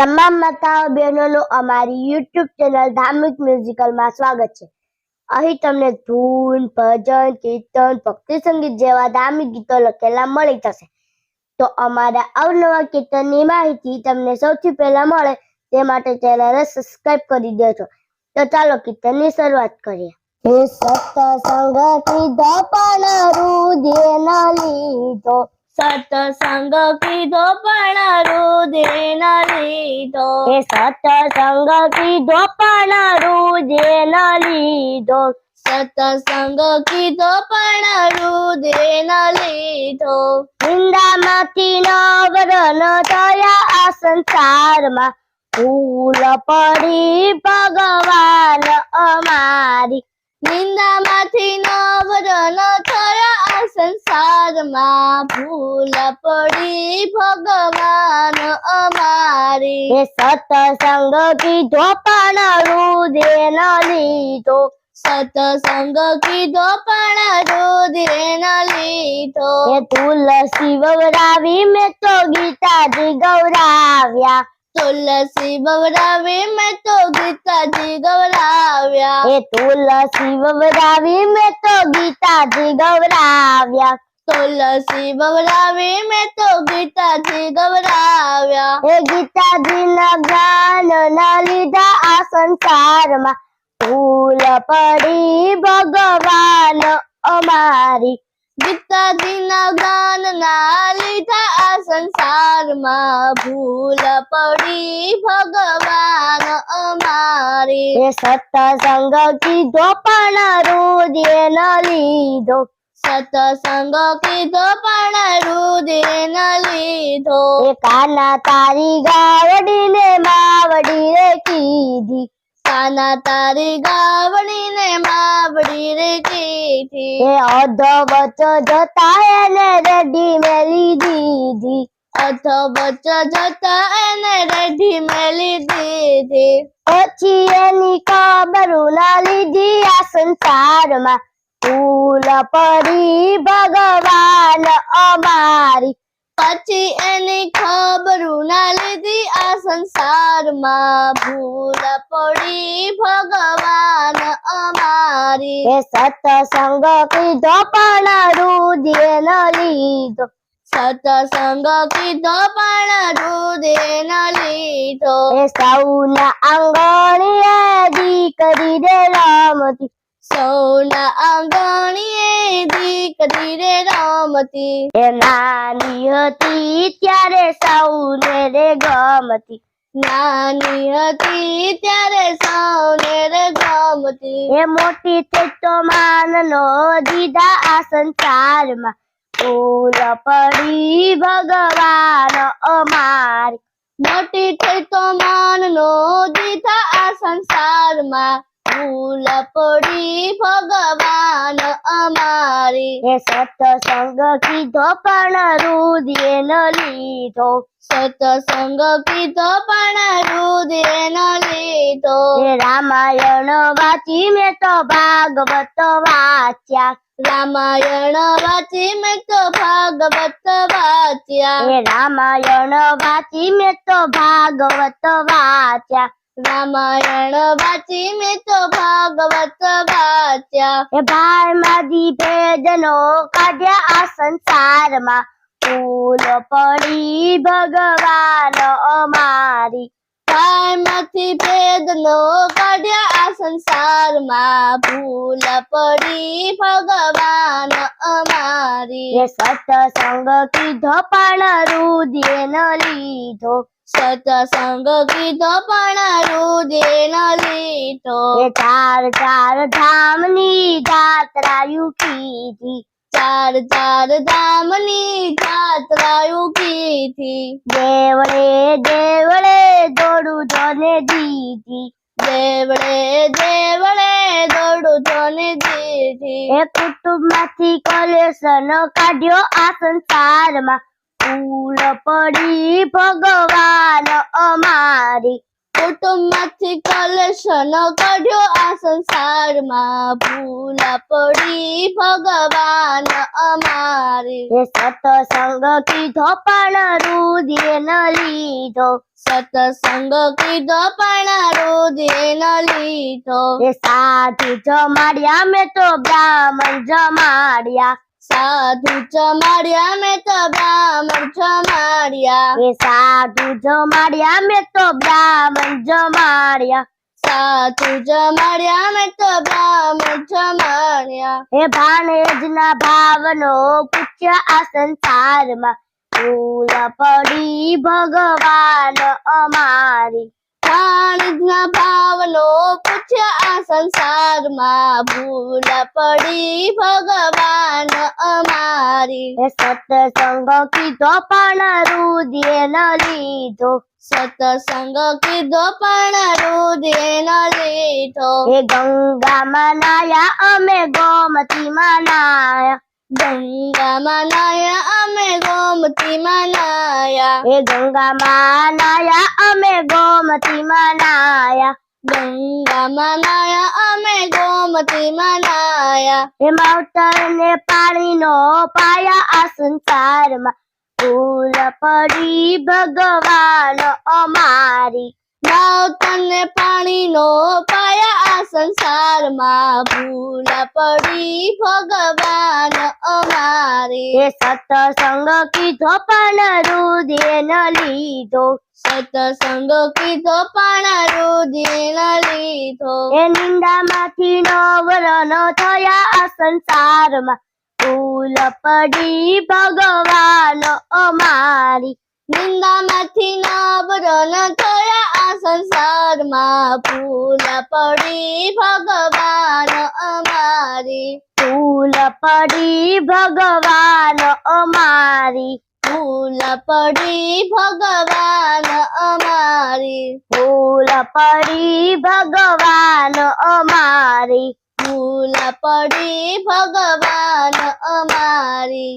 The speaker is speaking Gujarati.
તમામ માતાઓ બહેનોનું અમારી YouTube ચેનલ ધાર્મિક મ્યુઝિકલમાં સ્વાગત છે। અહીં તમને ધૂન, ભજન, કીર્તન, ભક્તિ સંગીત જેવા ધાર્મિક ગીતો લખેલા મળી જશે। તો અમારા અવનવા કીર્તનની માહિતી તમને સૌથી પહેલા મળે તે માટે ચેનલને સબસ્ક્રાઇબ કરી દેજો। તો ચાલો કીર્તનની શરૂઆત કરીએ। હે સત્સંગ કીધો પણ રુધિર ન લીધો, સત્સંગ કીધો પણ રુધિર ન લીધો, હે સત્સંગ કીધો પણ રુધિર ન લીધો, સત્સંગ કીધો પણ રુધિર ન લીધો। નિંદામાંથી નવરન થયા આ સંસારમાં, ભૂલ પડી ભગવાન અમારી। નિંદામાંથી નવરન થયા આ સંસારમાં, ભૂલ પડી ભગવાન અમારી। હે સત્સંગ કીધો પણ રુધિર ન લીધો, સત્સંગ કીધો પણ રુધિર ન લીધો, હે તુલસી વવરાવી મેં તો ગીતાજી ગૌરાવ્યા, તુલસી બવરાવી મેં તો ગીતાજી ગવરાવ્યા, હે તુલસી વવરાવી મેં તો ગીતાજી ગૌરાવ્યા, તુલસી બવરાવી મેં તો ગીતાજી ગવરાવ્યા। હે ગીતાજીના જ્ઞાન ના લીધા આ સંસારમાં, ભૂલ પડી ભગવાન અમારી। ગીતાજીના જ્ઞાન ના લીધા આ સંસારમાં, ભૂલ પડી ભગવાન અમારી। હે સત્સંગ કીધો પણ રુધિર ન લીધો, સત્સંગ કીધો પણ રુધિર ન લીધો, હે કાના તારી ગાવડીને માવડી રે કીધી, કાના તારી ગાવડીને માવડી રે કીધી, હે અધવચ જતા એને રેડી મેલી દીધી, અધવચ જતા એને રેઢી મેલી દીધી, પછી એની ખબર ના લીધી આ સંસારમાં, ભૂલ પડી ભગવાન અમારી। પછી એની ખબર ના લીધી આ સંસારમાં, ભૂલ પડી ભગવાન અમારી। હે સત્સંગ કીધો પણ રુધિર ન લીધો, સત્સંગ કીધો પણ રુધિર ન લીધો, હે સૌના આંગણીએ દીકરી રે રમતી, સૌના આંગણીએ દીકરી રે રમતી, હે નાની હતી ત્યારે સૌને રે ગમતી, નાની હતી ત્યારે સૌને રે ગમતી, હે મોટી થઈ તો માનનો દીધા આ સંસારમાં, ભૂલ પડી ભગવાન અમારી। મોટી થઈ તો માનનો દીધા આ સંસારમાં, ભૂલ પડી ભગવાન અમારી। હે સત્સંગ કીધો પણ રુધિર ન લીધો, સત્સંગ કીધો પણ રુધિર ન લીધો, હે રામાયણ વાંચી મેં તો ભાગવત વાંચ્યા, રામાયણ વાંચી મેં તો ભાગવત વાંચ્યા, હે રામાયણ વાંચી મેં તો ભાગવત વાંચ્યા, રામાયણ વાંચી મેં તો ભાગવત વાંચ્યા, હે ભાઈ માદી ભેદનો કાઢ્યા આ સંસારમાં, ભૂલ પડી ભગવાન અમારી। ભાઈમાંથી ભેદનો કાઢ્યા આ સંસારમાં, ભૂલ પડી ભગવાન અમારી। હે સત્સંગ કીધો પણ રુધિર ન લીધો, સત્સંગ કીધો પણ રુધિર ન લીધો, હે ચાર ચાર ધામની જાત્રાયુ કીધી, ચાર ચાર ધામની જાત્રાઓ કીધી, દેવળે દેવળે દોડું જોને દીધી, દેવળે દેવળે દોડું જોને દીધી, હે કુટુંબમાંથી કલેશન કાઢ્યો આ સંસારમાં, ભૂલ પડી ભગવાન અમારી। કુટુંબમાંથી કલેશ ન કાઢ્યો આ સંસારમાં ભૂલ પડી ભગવાન અમારી એ સત્સંગ કીધો પણ રુધિર ન લીધો સત્સંગ કીધો પણ રુધિર ન લીધો એ સાધુ જમાડ્યા મેં તો બ્રાહ્મણ જમાડ્યા સાધુ જમાડ્યા મેં તો બ્રાહ્મણ જમાડ્યા એ સાધુ જમાડ્યા મેં તો બ્રાહ્મણ જમાડ્યા સાધુ જમાડ્યા મેં તો બ્રાહ્મણ જમાડ્યા એ ભાણેજના ભાવનો પૂછ્યા આ સંસારમાં ભૂલ પડી ભગવાન અમારી પાણીના ભાવનો પૂછ્યા આ સંસારમાં ભૂલ પડી ભગવાન અમારી એ સત્સંગ કીધો પણ રુધિર ન લીધો સત્સંગ કીધો પણ રુધિર ન લીધો એ ગંગામાં નાયા અમે ગોમતીમાં નાયા ગંગામાં નાયા અમે ગોમતીમાં નાયા એ ગંગામાં નાયા અમે ગોમતીમાં નાયા ગંગામાં નાયા અમે ગોમતીમાં નાયા એ માવતરને પાણીનો પાયા આ સંસારમાં ભૂલ પડી ભગવાન અમારી માવતરને પાણીનો પાયા આ સંસારમાં ભૂલ પડી ભગવાન અમારી એ સત્સંગ કીધો પણ રુધિર ન લીધો સત્સંગ કીધો પણ રુધિર ન લીધો એ નિંદામાંથી નવરનો થયા આ સંસારમાં ભૂલ પડી ભગવાન અમારી નિંદામાંથી નવરન થયા આ સંસારમાં ભૂલ પડી ભગવાન અમારી ભૂલ પડી ભગવાન અમારી ભૂલ પડી ભગવાન અમારી ભૂલ પડી ભગવાન અમારી ભૂલ પડી ભગવાન અમારી